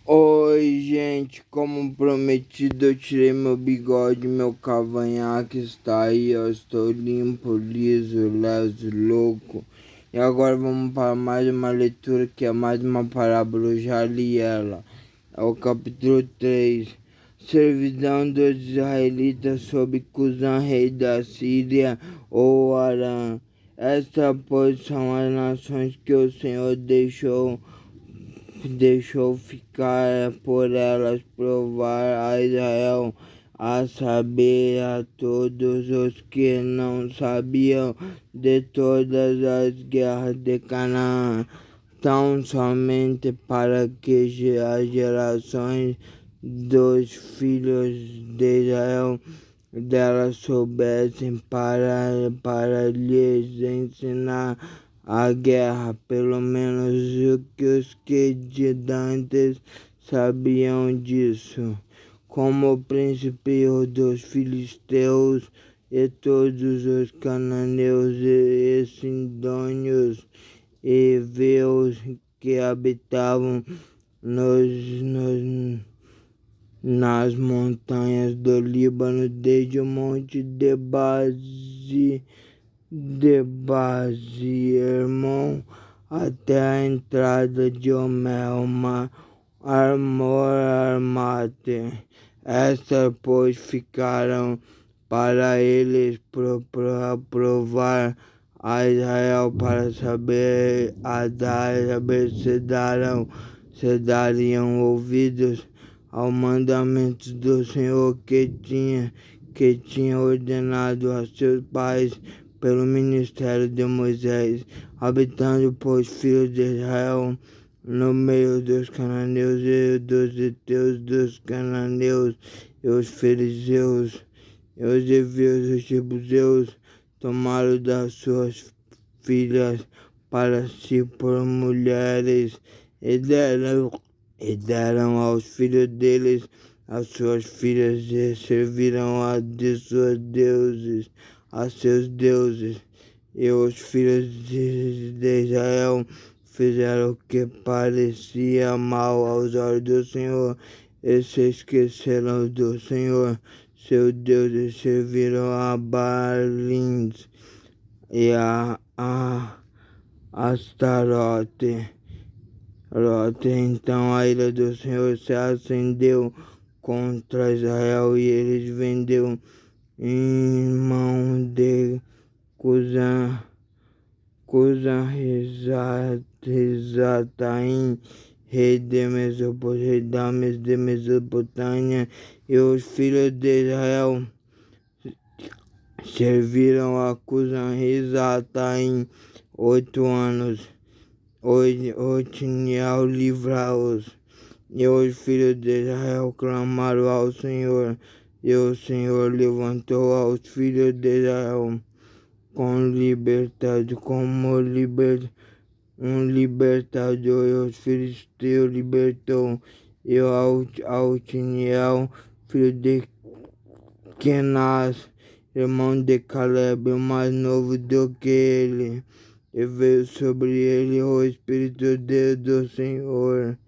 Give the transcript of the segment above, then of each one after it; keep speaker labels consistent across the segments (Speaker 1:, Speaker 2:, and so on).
Speaker 1: Oi, gente, como prometido, eu tirei meu bigode, meu cavanhaque está aí, eu estou limpo, liso, leso, louco. E agora vamos para mais uma leitura, que é mais uma parábola, eu já li ela. É o capítulo 3. Servidão dos israelitas sob Cusã, rei da Síria, ou Arã. Estas, pois, são as nações que o Senhor deixou ficar por elas provar a Israel, a saber, a todos os que não sabiam de todas as guerras de Canaã, tão somente para que as gerações dos filhos de Israel delas soubessem para lhes ensinar a guerra, pelo menos o que os que de dantes sabiam disso, como o príncipe dos filisteus e todos os cananeus e sidônios e veus que habitavam nas montanhas do Líbano, desde o monte de Hermon até a entrada de Omelma, Armate. Estas, pois, ficaram para eles provar a Israel para saber se dariam ouvidos ao mandamento do Senhor que tinha ordenado a seus pais pelo ministério de Moisés, habitando, pois, filhos de Israel no meio dos cananeus e dos heteus, dos cananeus e os fariseus e os heveus e os jebuseus tomaram das suas filhas para si por mulheres e deram aos filhos deles as suas filhas e serviram a seus deuses. E os filhos de Israel fizeram o que parecia mal aos olhos do Senhor e se esqueceram do Senhor, seu Deus, e serviram a Baalins e a Astarote. Então a ira do Senhor se acendeu contra Israel e eles vendeu em mão de Cusã-Risataim, rei da Mesopotâmia, e os filhos de Israel serviram a Cusã-Risataim 8 anos. Otiniel livra-os. E os filhos de Israel clamaram ao Senhor, e o Senhor levantou aos filhos de Israel com liberdade, um libertador, e os filisteus libertou, e Otiniel, filho de Kenaz, irmão de Caleb, mais novo do que ele, e veio sobre ele o Espírito do Senhor,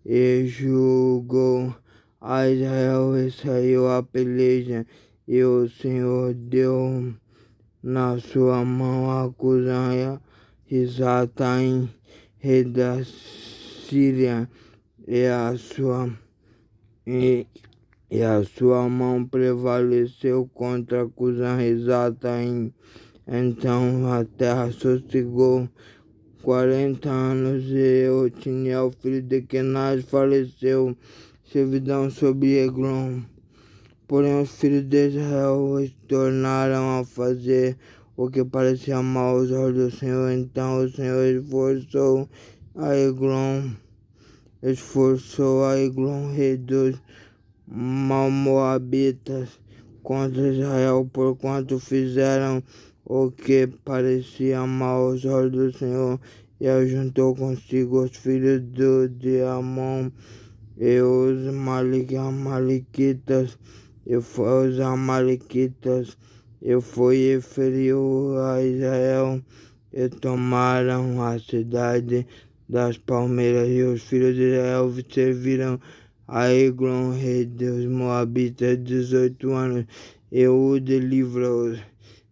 Speaker 1: e julgou a Israel e saiu a peleja, e o Senhor deu na sua mão a Cusã-Risataim, rei da Síria, e a sua mão prevaleceu contra Cusã-Risataim. Então a terra sossegou 40 anos e Otiniel, filho de Kenaz, faleceu, servidão sobre Eglon. Porém os filhos de Israel tornaram a fazer o que parecia mal aos olhos do Senhor. Então o Senhor esforçou a Eglon, rei dos Moabitas, contra Israel, porquanto fizeram o que parecia mal aos olhos do Senhor, e ajuntou consigo os filhos de Amon e os amalequitas, e foi e feriu a Israel, e tomaram a cidade das palmeiras, e os filhos de Israel serviram a Eglon, rei dos Moabitas, 18 anos, e o livrou.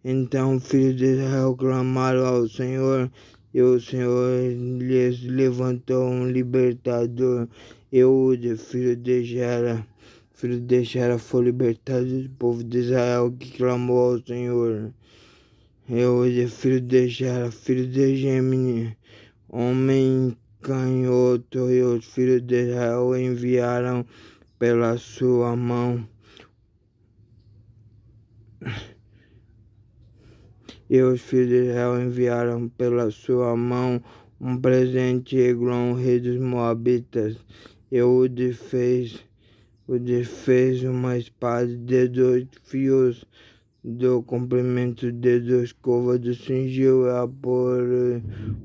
Speaker 1: Então os filhos de Israel clamaram ao Senhor, e o Senhor lhes levantou um libertador. Eude, filho de Gera, foi libertado do povo de Israel que clamou ao Senhor. Eude, filho de Gera, filho de Gemini, homem canhoto, e os filhos de Israel enviaram pela sua mão. E os filhos de Israel enviaram pela sua mão um presente a Eglon, rei dos Moabitas. E o fez uma espada de 2 fios do comprimento de 2 côvados, cingiu-a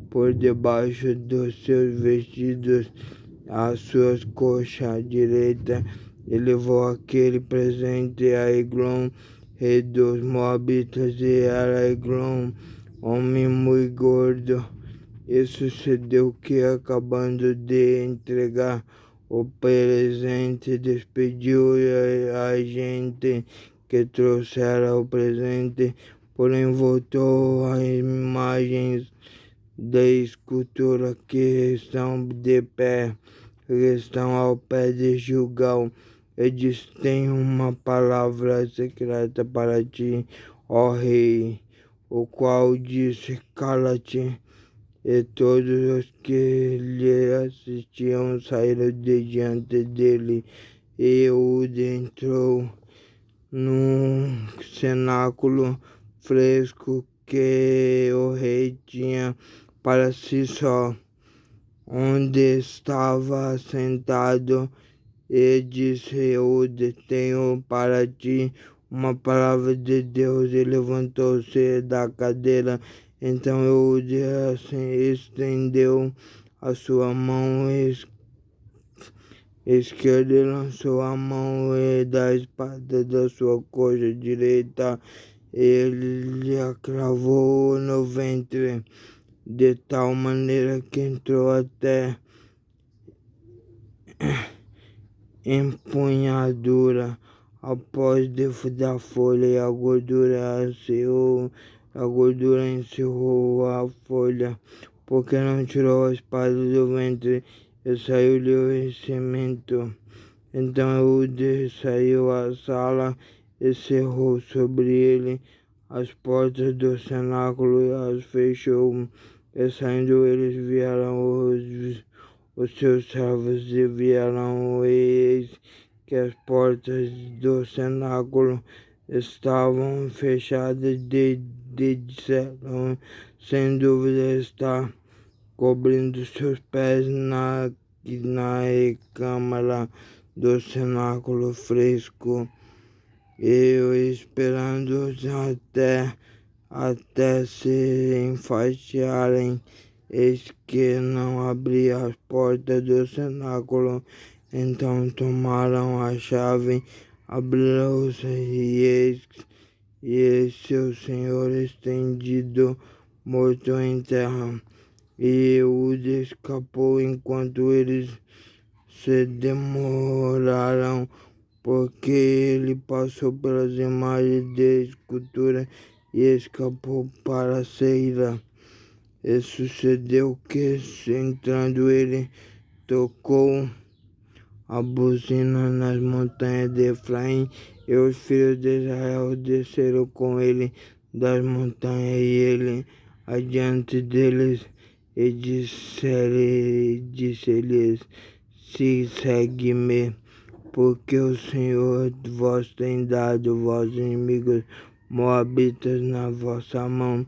Speaker 1: por debaixo dos seus vestidos, às suas coxas direita, e levou aquele presente a Eglon, rei dos Moabitas, e era Eglon homem muito gordo. E sucedeu que, acabando de entregar o presente, despediu a gente que trouxera o presente, porém voltou às imagens da escultura que estão de pé, que estão ao pé de Gilgal, e disse: tenho uma palavra secreta para ti, ó rei. O qual disse: cala-te. E todos os que lhe assistiam saíram de diante dele, e Eude entrou num cenáculo fresco que o rei tinha para si só, onde estava sentado, e disse: Eude, tenho para ti uma palavra de Deus. E levantou-se da cadeira. Então Eude assim estendeu a sua mão esquerda e lançou a mão da espada da sua coxa direita. Ele lhe cravou no ventre, de tal maneira que entrou até empunhadura. Após da folha, e a gordura encerrou a folha, porque não tirou a espada do ventre, e saiu-lhe o cimento. Então Eude saiu à sala e cerrou sobre ele as portas do cenáculo e as fechou. E saindo eles vieram os seus servos, e vieram, e eis que as portas do cenáculo estavam fechadas, disseram: sem dúvida está cobrindo seus pés na recâmara do cenáculo fresco, eu esperando até se enfaixarem. Eis que não abria as portas do cenáculo. Então tomaram a chave, abriu-se, e eis seu senhor estendido, morto em terra. E Eude escapou enquanto eles se demoraram, porque ele passou pelas imagens de escultura e escapou para Seira. E sucedeu que, entrando ele, tocou a buzina nas montanhas de Efraim, e os filhos de Israel desceram com ele das montanhas, e ele adiante deles, e disse-lhes: se segue-me, porque o Senhor vos tem dado vossos inimigos moabitas na vossa mão.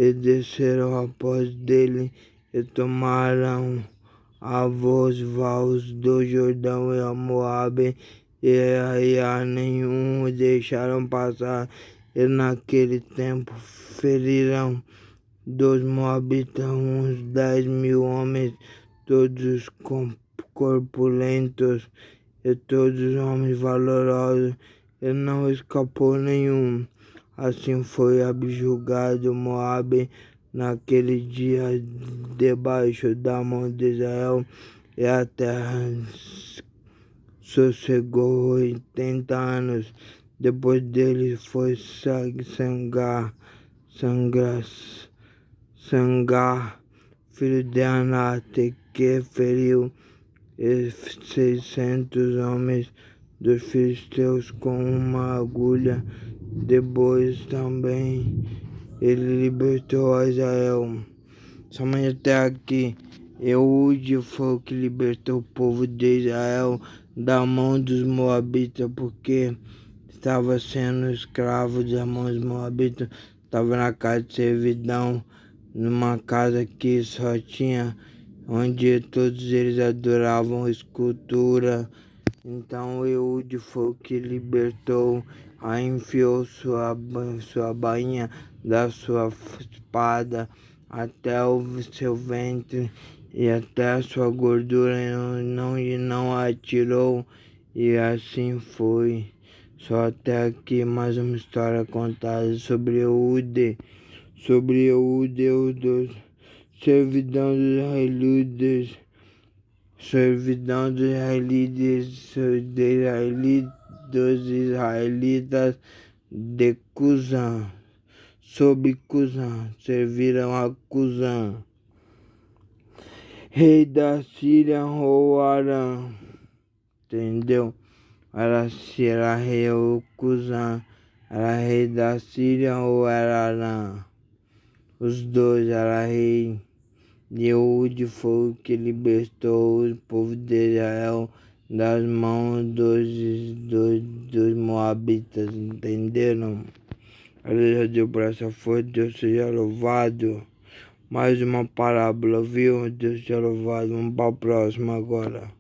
Speaker 1: E desceram após dele, e tomaram a voz vals do Jordão e a Moabe, e a nenhum deixaram passar. E naquele tempo feriram dos Moabitas uns 10.000 homens, todos corpulentos, e todos homens valorosos, e não escapou nenhum. Assim foi abjugado Moabe naquele dia debaixo da mão de Israel, e a terra sossegou 80 anos. Depois dele foi Sangar, filho de Anate, que feriu 600 homens dos filisteus com uma agulha. Depois também ele libertou Israel. Somente até aqui. Eude foi o que libertou o povo de Israel da mão dos moabitas, porque estava sendo escravo da mão dos moabitas, estava na casa de servidão, numa casa que só tinha, onde todos eles adoravam escultura. Então Eude foi o que libertou, aí enfiou sua bainha da sua espada até o seu ventre e até a sua gordura não atirou, e assim foi. Só até aqui mais uma história contada sobre Eude, os servidão dos israelitas de Cusã, sob Cusã, serviram a Cusã, rei da Síria ou Arã, entendeu? Se era rei ou Cusã, era rei da Síria ou era Arã, os dois era rei. Eude foi o que libertou o povo de Israel das mãos dos moabitas, entenderam? Aleluia, Deus, por essa força, Deus seja louvado. Mais uma parábola, viu? Deus seja louvado. Vamos para a próxima agora.